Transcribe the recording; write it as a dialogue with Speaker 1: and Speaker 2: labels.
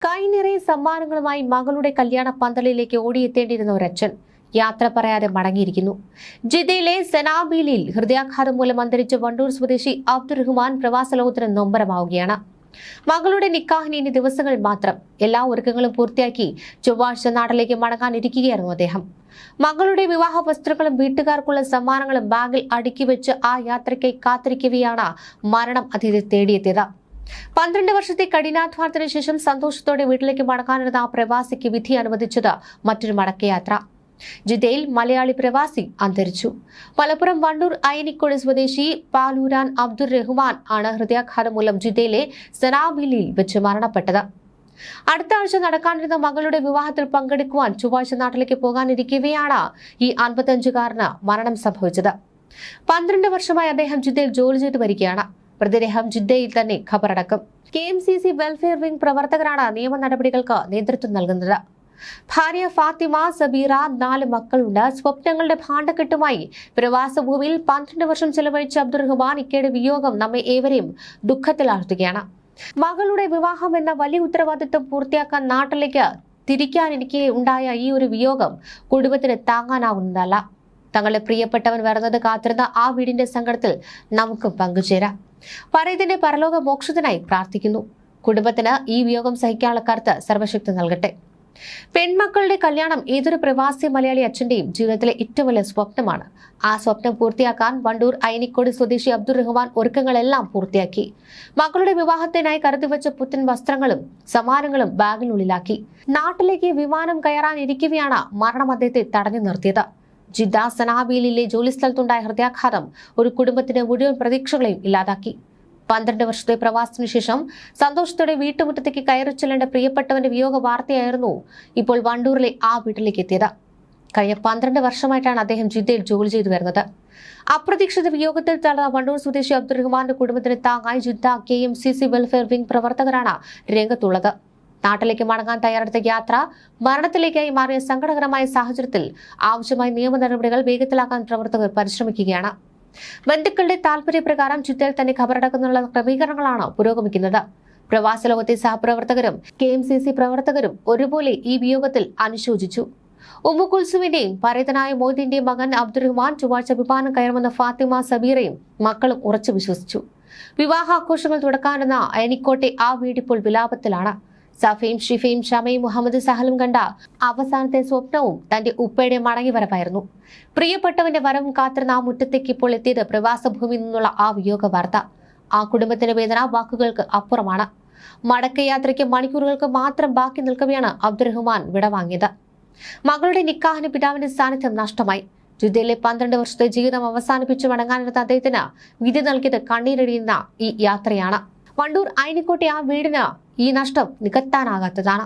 Speaker 1: കൈനിറയെ സമ്മാനങ്ങളുമായി മകളുടെ കല്യാണ പന്തലിലേക്ക് ഓടിയെത്തേണ്ടിയിരുന്ന ഒരച്ഛൻ യാത്ര പറയാതെ മടങ്ങിയിരിക്കുന്നു. ജിദ്ദയിലെ സെനാബിലിൽ ഹൃദയാഘാതം മൂലം അന്തരിച്ച വണ്ടൂർ സ്വദേശി അബ്ദുറഹ്മാൻ പ്രവാസ ലോകത്തിന് നൊമ്പരമാവുകയാണ്. മകളുടെ നിക്കാഹിന് ഇനി ദിവസങ്ങൾ മാത്രം. എല്ലാ ഒരുക്കങ്ങളും പൂർത്തിയാക്കി ചൊവ്വാഴ്ച നാട്ടിലേക്ക് മടങ്ങാനിരിക്കുകയായിരുന്നു അദ്ദേഹം. മകളുടെ വിവാഹ വസ്ത്രങ്ങളും വീട്ടുകാർക്കുള്ള സമ്മാനങ്ങളും ബാഗിൽ അടുക്കി വെച്ച് ആ യാത്രയ്ക്കായി കാത്തിരിക്കവെയാണ് മരണം അതിഥി തേടിയെത്തിയത്. 12 വർഷത്തെ കഠിനാധ്വാനത്തിന് ശേഷം സന്തോഷത്തോടെ വീട്ടിലേക്ക് മടങ്ങാനിരുന്ന ആ പ്രവാസിക്ക് വിധി അനുവദിച്ചത് മറ്റൊരു മടക്കയാത്ര. ജിദ്ദയിൽ മലയാളി പ്രവാസി അന്തരിച്ചു. മലപ്പുറം വണ്ടൂർ അയനിക്കോട് സ്വദേശി പാലൂരാൻ അബ്ദുർ റഹ്മാൻ ആണ് ഹൃദയാഘാതം മൂലം ജിദ്ദയിലെ സനാബിലിൽ വെച്ച് മരണപ്പെട്ടത്. അടുത്ത ആഴ്ച നടക്കാനിരുന്ന മകളുടെ വിവാഹത്തിൽ പങ്കെടുക്കുവാൻ ചൊവ്വാഴ്ച നാട്ടിലേക്ക് പോകാനിരിക്കവെയാണ് ഈ 55-കാരന് മരണം സംഭവിച്ചത്. 12 വർഷമായി അദ്ദേഹം ജിദ്ദയിൽ ജോലി ചെയ്തു വരികയാണ്. മൃതദേഹം ജിദ്ദയിൽ തന്നെ ഖബറടക്കും. KMCC വെൽഫെയർ വിംഗ് പ്രവർത്തകരാണ് നിയമ നടപടികൾക്ക് നേതൃത്വം നൽകുന്നത്. ഭാര്യ ഫാത്തിമ, സബീറ, 4 മക്കളുണ്ട്. സ്വപ്നങ്ങളുടെ ഭാണ്ഡക്കെട്ടുമായി പ്രവാസഭൂമിയിൽ 12 വർഷം ചെലവഴിച്ച അബ്ദുറഹ്മാൻ ഇക്കയുടെ വിയോഗം നമ്മെ ഏവരെയും ദുഃഖത്തിലാഴ്ത്തുകയാണ്. മകളുടെ വിവാഹം എന്ന വലിയ ഉത്തരവാദിത്വം പൂർത്തിയാക്കാൻ നാട്ടിലേക്ക് തിരിക്കാനിരിക്കെ ഉണ്ടായ ഈ ഒരു വിയോഗം കുടുംബത്തിന് താങ്ങാനാവുന്നതല്ല. തങ്ങളുടെ പ്രിയപ്പെട്ടവൻ വരുന്നത് കാത്തിരുന്ന ആ വീടിന്റെ സങ്കടത്തിൽ നമുക്കും പങ്കുചേരാം. പറയതിന്റെ പരലോക മോക്ഷത്തിനായി പ്രാർത്ഥിക്കുന്നു. കുടുംബത്തിന് ഈ വിയോഗം സഹിക്കാനുള്ള കരുത്ത് സർവശക്തി നൽകട്ടെ. പെൺമക്കളുടെ കല്യാണം ഏതൊരു പ്രവാസി മലയാളി അച്ഛന്റെയും ജീവിതത്തിലെ ഏറ്റവും വലിയ സ്വപ്നമാണ്. ആ സ്വപ്നം പൂർത്തിയാക്കാൻ വണ്ടൂർ അയനിക്കോട് സ്വദേശി അബ്ദുറഹ്മാൻ ഒരുക്കങ്ങളെല്ലാം പൂർത്തിയാക്കി. മക്കളുടെ വിവാഹത്തിനായി കരുതിവെച്ച പുത്തൻ വസ്ത്രങ്ങളും സമ്മാനങ്ങളും ബാഗിനുള്ളിലാക്കി. നാട്ടിലേക്ക് വിമാനം കയറാനിരിക്കവെയാണ് മരണം അദ്ദേഹത്തെ തടഞ്ഞു നിർത്തിയത്. ജിദ്ദ സനാബിലിലെ ജോലിസ്ഥലത്തുണ്ടായ ഹൃദയാഘാതം ഒരു കുടുംബത്തിന്റെ മുഴുവൻ പ്രതീക്ഷകളെയും ഇല്ലാതാക്കി. 12 വർഷത്തെ പ്രവാസത്തിനു ശേഷം സന്തോഷത്തോടെ വീട്ടുമുറ്റത്തേക്ക് കയറി ചെല്ലേണ്ട പ്രിയപ്പെട്ടവന്റെ വിയോഗ വാർത്തയായിരുന്നു ഇപ്പോൾ വണ്ടൂരിലെ ആ വീട്ടിലേക്ക് എത്തിയത്. കഴിഞ്ഞ 12 വർഷമായിട്ടാണ് അദ്ദേഹം ജിദ്ദയിൽ ജോലി ചെയ്തു വരുന്നത്. അപ്രതീക്ഷിത വിയോഗത്തിൽ തളർന്ന വണ്ടൂർ സ്വദേശി അബ്ദുറഹ്മാന്റെ കുടുംബത്തിന് താങ്ങായി ജിദ്ദ KMCC വെൽഫെയർ വിംഗ് പ്രവർത്തകരാണ് രംഗത്തുള്ളത്. നാട്ടിലേക്ക് മടങ്ങാൻ തയ്യാറെടുത്ത യാത്ര മരണത്തിലേക്കായി മാറിയ സങ്കടകരമായ സാഹചര്യത്തിൽ ആവശ്യമായ നിയമ നടപടികൾ വേഗത്തിലാക്കാൻ പ്രവർത്തകർ പരിശ്രമിക്കുകയാണ്. ബന്ധുക്കളുടെ താൽപര്യപ്രകാരം ജിദ്ദയിൽ തന്നെ ഖബറടക്കുന്നതിനുള്ള ക്രമീകരണങ്ങളാണ് പുരോഗമിക്കുന്നത്. പ്രവാസ ലോകത്തെ സഹപ്രവർത്തകരും KMCC പ്രവർത്തകരും ഒരുപോലെ ഈ വിയോഗത്തിൽ അനുശോചിച്ചു. ഉമ്മു കുൽസുമിന്റെയും പരേതനായ മോദിന്റെയും മകൻ അബ്ദുറഹ്മാൻ ചൊവ്വാഴ്ച വിമാനം കയറുമെന്ന ഫാത്തിമ, സബീറയും മക്കളും ഉറച്ചു വിശ്വസിച്ചു. വിവാഹാഘോഷങ്ങൾ തുടക്കാനെന്ന അയനിക്കോട്ടെ ആ വീടിപ്പോൾ വിലാപത്തിലാണ്. സഫയും ഷിഫയും ഷമയും മുഹമ്മദ് സഹലും കണ്ട അവസാനത്തെ സ്വപ്നവും തന്റെ ഉപ്പയുടെ മടങ്ങിവരവായിരുന്നു. പ്രിയപ്പെട്ടവന്റെ വരവും കാത്തിരുന്ന ആ മുറ്റത്തേക്ക് ഇപ്പോൾ എത്തിയത് പ്രവാസഭൂമിയിൽ നിന്നുള്ള ആ വിയോഗ വാർത്ത. ആ കുടുംബത്തിന്റെ വേദന വാക്കുകൾക്ക് അപ്പുറമാണ്. മടക്കയാത്രയ്ക്ക് മണിക്കൂറുകൾക്ക് മാത്രം ബാക്കി നിൽക്കവെയാണ് അബ്ദുറഹ്മാൻ വിടവാങ്ങിയത്. മകളുടെ നിക്കാഹിന് പിതാവിന്റെ സാന്നിധ്യം നഷ്ടമായി. ജിദ്ദയിലെ 12 വർഷത്തെ ജീവിതം അവസാനിപ്പിച്ച് മടങ്ങാനെടുത്ത അദ്ദേഹത്തിന് വിധി നൽകിയത് കണ്ണീരടിയുന്ന ഈ യാത്രയാണ്. വണ്ടൂർ അയനിക്കോട്ടെ ആ വീടിന് ഈ നഷ്ടം നികത്താനാകാത്തതാണ്.